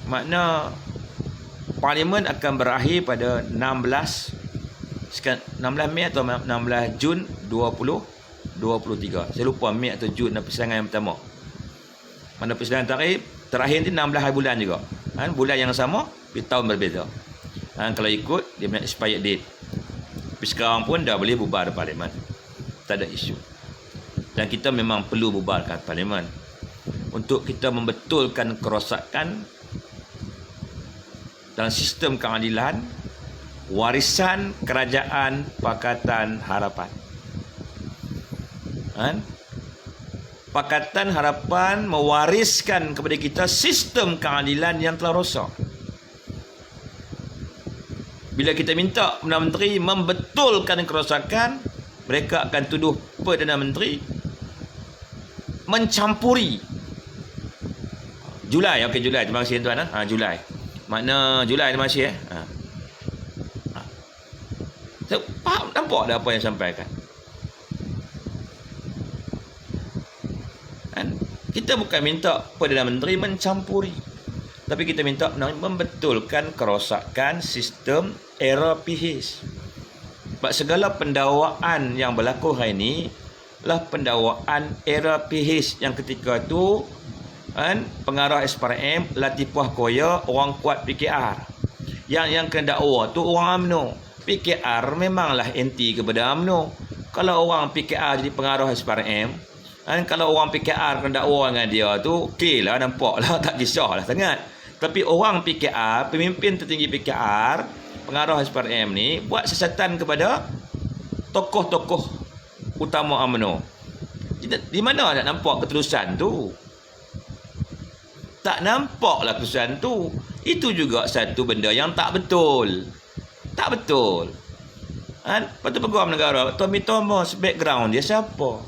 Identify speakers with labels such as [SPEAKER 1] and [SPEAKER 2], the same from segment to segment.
[SPEAKER 1] Makna Parlimen akan berakhir pada 16 Mei atau 16 Jun 2023. Saya lupa Mei atau Jun persidangan yang pertama. Mana persidangan terakhir ni 16 hari bulan juga. Bulan yang sama, tapi tahun berbeza. Kalau ikut, dia punya expired date. Tapi sekarang pun dah boleh bubar Parlimen. Tak ada isu. Dan kita memang perlu bubarkan Parlimen untuk kita membetulkan kerosakan dalam sistem keadilan warisan kerajaan Pakatan Harapan. Pakatan Harapan mewariskan kepada kita sistem keadilan yang telah rosak. Bila kita minta Perdana Menteri membetulkan kerosakan, mereka akan tuduh Perdana Menteri mencampuri. Julai, okey Julai. Terima kasih tuan. Julai. Makna Julai terima kasih. So, faham, nampak dah apa yang sampaikan. Kita bukan minta Perdana Menteri mencampuri, tapi kita minta membetulkan kerosakan sistem era PH. Sebab segala pendakwaan yang berlaku hari ini adalah pendakwaan era PH yang ketika itu pengarah SPRM Latifah Koya orang kuat PKR. Yang kena dakwa tu orang UMNO. PKR memanglah anti kepada UMNO. Kalau orang PKR jadi pengarah SPRM, kalau orang PKR kena dakwa dengan dia tu, okey lah, nampak lah, tak kisahlah sangat. Tapi orang PKR, pemimpin tertinggi PKR, pengarah SPRM ni, buat sesatan kepada tokoh-tokoh utama UMNO. Di mana nak nampak ketulusan tu? Tak nampaklah ketulusan tu. Itu juga satu benda yang tak betul. Tak betul. Patut Peguam Negara, Tommy Thomas, background dia siapa?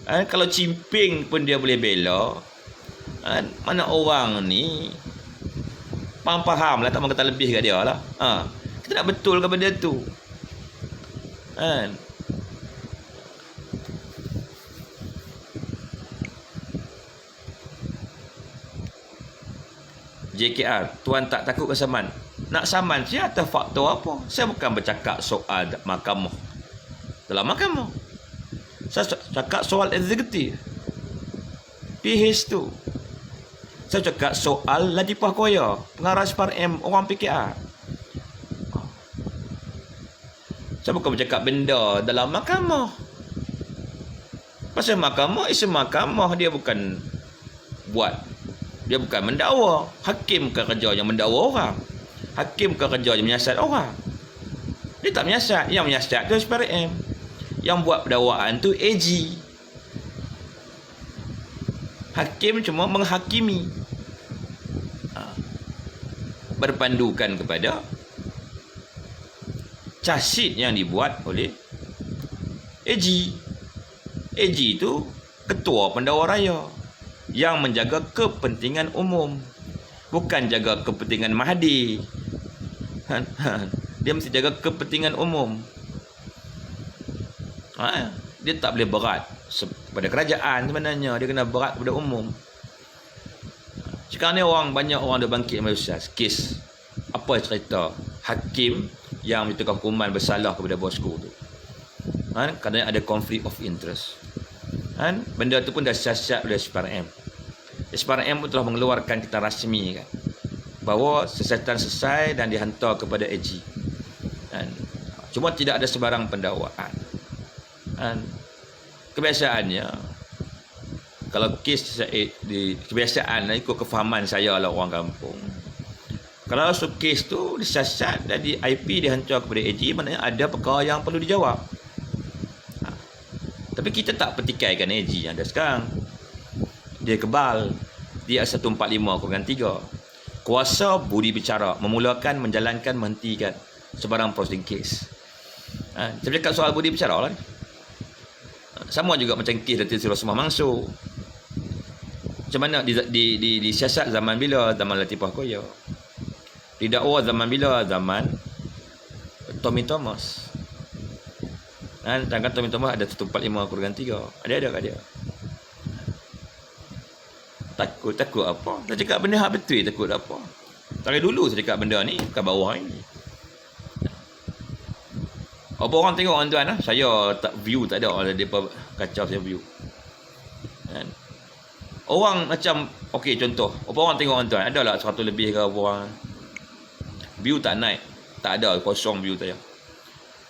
[SPEAKER 1] Kalau cimping pun dia boleh bela. Mana orang ni faham lah, tak mahu kata lebih kat dia lah. Kita nak betulkan benda tu. JKR, tuan tak takut ke saman? Nak saman saya atas faktor apa? Saya bukan bercakap soal mahkamah. Dalam mahkamah, saya cakap soal eksekutif PH tu. Saya cakap soal Latifah Koya, pengarah SPRM orang PKR. Saya bukan bercakap benda dalam mahkamah. Pasal mahkamah, isu mahkamah dia bukan mendakwa. Hakim bukan kerja yang mendakwa orang. Hakim bukan kerja yang menyiasat orang. Dia tak menyiasat. Yang menyiasat tu SPRM. Yang buat pendakwaan tu AG. Hakim cuma menghakimi, berpandukan kepada charge yang dibuat oleh AG. AG itu ketua pendakwa raya yang menjaga kepentingan umum, bukan jaga kepentingan Mahdi. Dia mesti jaga kepentingan umum. Dia tak boleh berat pada kerajaan sebenarnya, dia kena berat kepada umum. Sekarang ni banyak orang dah bangkit Malaysia kes apa cerita hakim yang menjatuhkan hukuman bersalah kepada bosku tu. Kadang ada konflik of interest. Benda tu pun dah siasat oleh SPRM. SPRM pun telah mengeluarkan kita rasmi bahawa siasatan selesai dan dihantar kepada AG. Cuma tidak ada sebarang pendakwaan. Kebiasaannya, kalau kes di kebiasaan ikut kefahaman saya lah orang kampung, kalau kes tu disiasat dan di IP dihantar kepada AG, maknanya ada perkara yang perlu dijawab. Tapi kita tak petikaikan AG yang ada sekarang. Dia kebal. Dia 145/3. Kuasa budi bicara, memulakan, menjalankan, menghentikan sebarang proceeding kes. Saya cakap soal budi bicara lah ni. Sama juga macam kes Datin Sri Rosmah Mansur. Macam mana disiasat zaman bila? Zaman Latifah Koya. Didakwa zaman bila? Zaman Tommy Thomas. Sedangkan Tommy Thomas ada 145/3. Ada kat dia. Takut apa? Saya cakap benda hak betul, takut apa? Dari dulu saya cakap benda ni, bukan baru hari ni. Apa orang tengok tuan lah, saya tak view tak ada orang depa kacau saya view. Kan? Orang macam okey contoh, apa orang tengok tuan, adalah 100 lebih ke orang. View tak naik, tak ada, kosong view saya.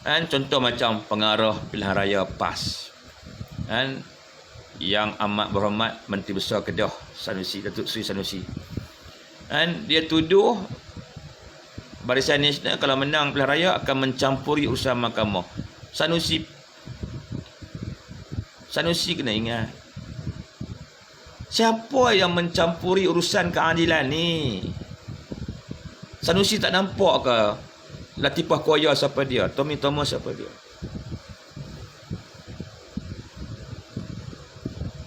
[SPEAKER 1] Kan contoh macam pengarah pilihan raya PAS. Kan yang amat berhormat Menteri Besar Kedah Sanusi, Datuk Seri Sanusi. Kan dia tuduh Barisan Nasional kalau menang pilihan raya akan mencampuri urusan mahkamah. Sanusi kena ingat, siapa yang mencampuri urusan keadilan ni? Sanusi tak nampak ke Latifah Koya siapa dia, Tommy Thomas siapa dia?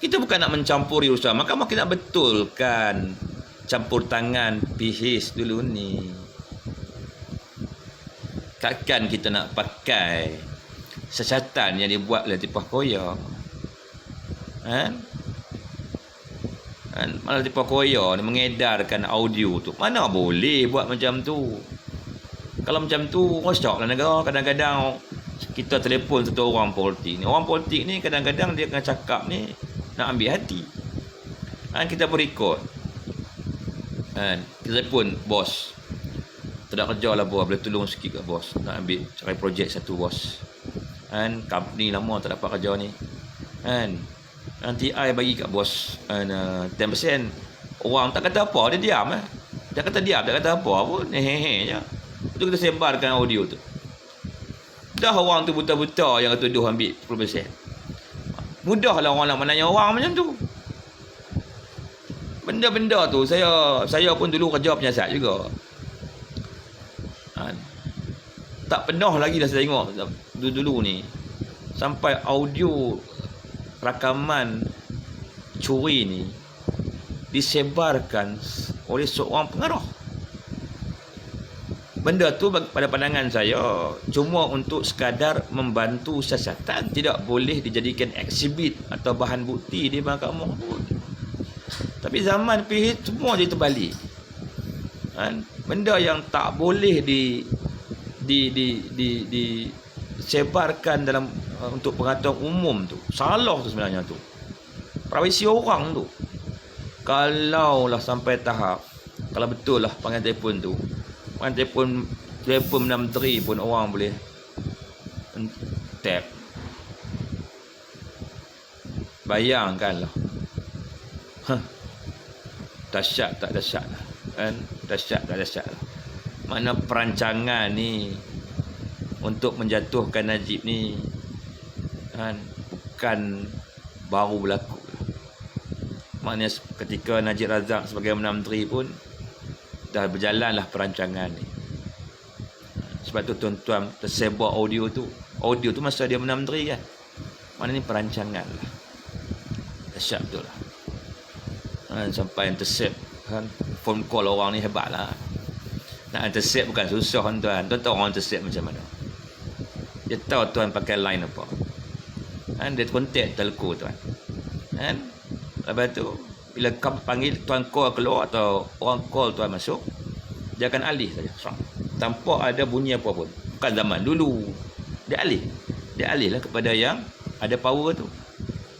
[SPEAKER 1] Kita bukan nak mencampuri urusan mahkamah, kita nak betulkan campur tangan PH dulu ni. Takkan kita nak pakai siasatan yang dibuat oleh Latifah Koya. Kan? Malah Latifah Koya ni mengedarkan audio tu. Mana boleh buat macam tu? Kalau macam tu, rosaklah negara. Kadang-kadang kita telefon satu orang politik ni. Orang politik ni kadang-kadang dia akan cakap ni nak ambil hati. Kita berikut. Kita telefon bos. Tak ada kerja lah bos, boleh tolong sikit kat bos, nak ambil cari projek satu bos. Company lama tak dapat kerja ni. Nanti I bagi kat bos 10%. Orang tak kata apa, dia diam . Dia kata diam, tak kata apa pun, hehehe je. Lepas tu kita sebarkan audio tu. Dah orang tu buta-buta yang tuduh ambil 10%. Mudahlah orang nak menanya orang macam tu. Benda-benda tu saya pun dulu kerja penyiasat juga. Tak pernah lagi dah saya tengok dulu ni sampai audio rakaman curi ni disebarkan oleh seorang pengarah. Benda tu pada pandangan saya cuma untuk sekadar membantu siasatan, tidak boleh dijadikan eksibit atau bahan bukti di mahkamah pun. Tapi zaman PH semua dia terbalik. Benda yang tak boleh disebarkan dalam untuk pengetahuan umum tu, salah tu sebenarnya tu. Privasi orang tu. Kalaulah sampai tahap, kalau betul lah panggil telefon tu, panggil telefon menteri pun orang boleh tap. Bayangkanlah. Dahsyat tak dahsyat lah. Dahsyat tak dahsyat lah. Mana perancangan ni untuk menjatuhkan Najib ni bukan baru berlaku. Maknanya ketika Najib Razak sebagai Perdana Menteri pun dah berjalanlah perancangan ni. Sebab tu tuan-tuan tersebar audio tu. Audio tu masa dia Perdana Menteri kan. Maknanya perancangan lah. Dahsyat betul lah. Sampai intercept phone call orang ni hebat lah. Nak intercept bukan susah tuan. Tuan tahu orang intercept macam mana. Dia tahu tuan pakai line apa. Dia kontak telco tuan. Lepas tu bila panggil tuan call keluar atau orang call tuan masuk, dia akan alih saja. Tanpa ada bunyi apa pun. Bukan zaman dulu. Dia alih lah kepada yang ada power tu.